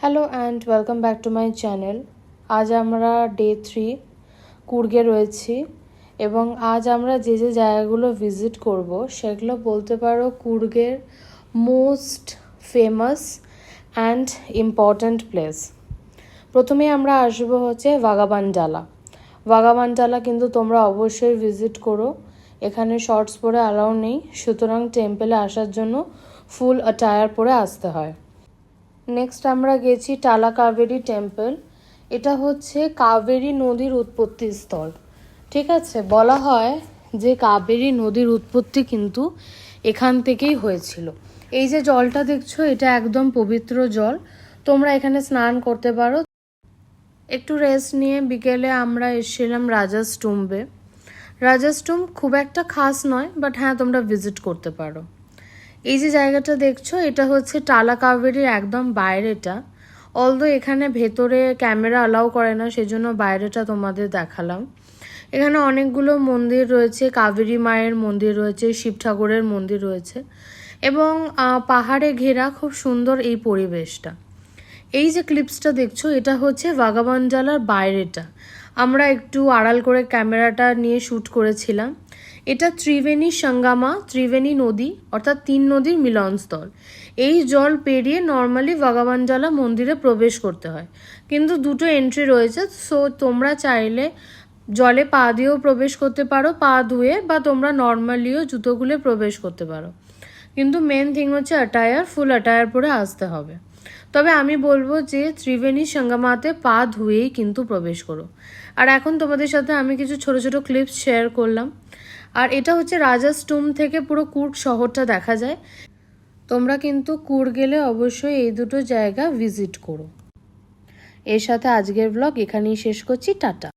Hello and welcome back to my channel. আজ আমরা day 3 কুর্গে রয়েছি এবং আজ আমরা যে যে জায়গাগুলো ভিজিট করব সেগুলো বলতে পারো কুর্গের most famous and important place. প্রথমেই আমরা আসবো হচ্ছে ভাগাবানডালা কিন্তু তোমরা অবশ্যই ভিজিট করো। এখানে শর্টস পরে অ্যালাউ নেই, সুতরাং টেম্পলে আসার জন্য ফুল অ্যাটায়ার পরে আসতে হয়। নেক্সট আমরা গেছি টালাকাবেরী টেম্পল। এটা হচ্ছে কাবেরী নদীর উৎপত্তি স্থল। ঠিক আছে, বলা হয় যে কাবেরী নদীর উৎপত্তি কিন্তু এখান থেকেই হয়েছিল। এই যে জলটা দেখছো এটা একদম পবিত্র জল, তোমরা এখানে স্নান করতে পারো। একটু রেস্ট নিয়ে বিকেলে আমরা এসেছিলাম রাজাস টুম্বে। রাজাস টুম্ব খুব একটা খাস নয়, বাট হ্যাঁ তোমরা ভিজিট করতে পারো। এই যে জায়গাটা দেখছো এটা হচ্ছে টালাকাবেরীর একদম বাইরেটা। অলদো এখানে ভেতরে ক্যামেরা অ্যালাউ করে না, সেজন্য বাইরেটা তোমাদের দেখালাম। এখানে অনেকগুলো মন্দির রয়েছে, কাবেরী মায়ের মন্দির রয়েছে, শিব ঠাকুরের মন্দির রয়েছে এবং পাহাড়ে ঘেরা খুব সুন্দর এই পরিবেশটা। এই যে ক্লিপসটা দেখছো এটা হচ্ছে ভাগাবানডালার বাইরেটা। আমরা একটু আড়াল করে ক্যামেরাটা নিয়ে শ্যুট করেছিলাম। এটা ত্রিবেণী সঙ্গমা, ত্রিবেণী নদী অর্থাৎ 3 নদীর মিলনস্থল। এই জল পেরিয়ে নর্মালি ভাগাবানডালা মন্দিরে প্রবেশ করতে হয়, কিন্তু দুটো এন্ট্রি রয়েছে। সো তোমরা চাইলে জলে পা দিয়েও প্রবেশ করতে পারো, পা ধুয়ে, বা তোমরা নর্মালিও জুতো খুলে প্রবেশ করতে পারো। কিন্তু মেন থিং হচ্ছে অ্যাটায়ার, ফুল অ্যাটায়ার পরে আসতে হবে। তবে আমি বলবো যে ত্রিবেণী সঙ্গমাতে পা ধুয়েই কিন্তু প্রবেশ করো। আর এখন তোমাদের সাথে আমি কিছু ছোট ছোট ক্লিপস শেয়ার করলাম। আর এটা হচ্ছে রাজাস টুম্ব থেকে পুরো কুর্গ শহরটা দেখা যায়। তোমরা কিন্তু কুর্গ গেলে অবশ্যই এই দুটো জায়গা ভিজিট করো। এর সাথে আজকের ব্লগ এখানেই শেষ করছি। টাটা।